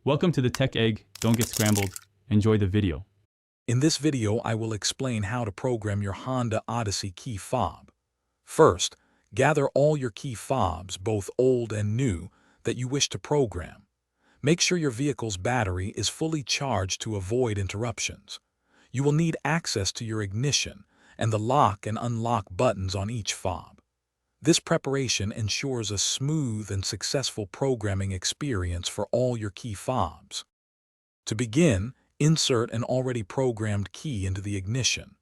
Welcome to the Tech Egg. Don't get scrambled. Enjoy the video. In this video, I will explain how to program your Honda Odyssey key fob. First, gather all your key fobs, both old and new, that you wish to program. Make sure your vehicle's battery is fully charged to avoid interruptions. You will need access to your ignition and the lock and unlock buttons on each fob. This preparation ensures a smooth and successful programming experience for all your key fobs. To begin, insert an already programmed key into the ignition.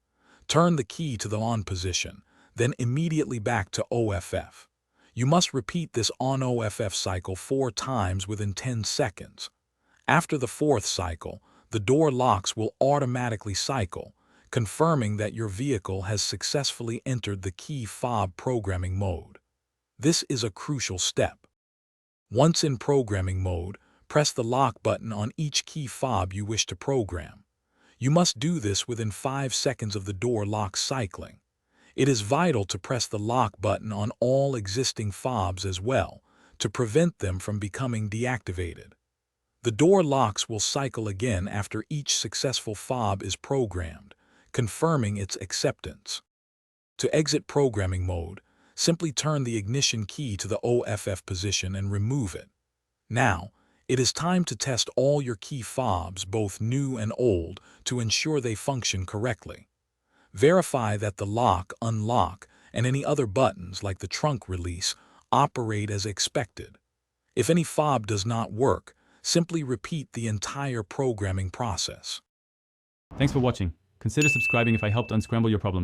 Turn the key to the on position, then immediately back to OFF. You must repeat this on-OFF cycle 4 times within 10 seconds. After the 4th cycle, the door locks will automatically cycle, confirming that your vehicle has successfully entered the key fob programming mode. This is a crucial step. Once in programming mode, press the lock button on each key fob you wish to program. You must do this within 5 seconds of the door lock cycling. It is vital to press the lock button on all existing fobs as well, to prevent them from becoming deactivated. The door locks will cycle again after each successful fob is programmed, confirming its acceptance. To exit programming mode, simply turn the ignition key to the OFF position and remove it. Now, it is time to test all your key fobs, both new and old, to ensure they function correctly. Verify that the lock, unlock, and any other buttons like the trunk release operate as expected. If any fob does not work, simply repeat the entire programming process. Thanks for watching. Consider subscribing if I helped unscramble your problems.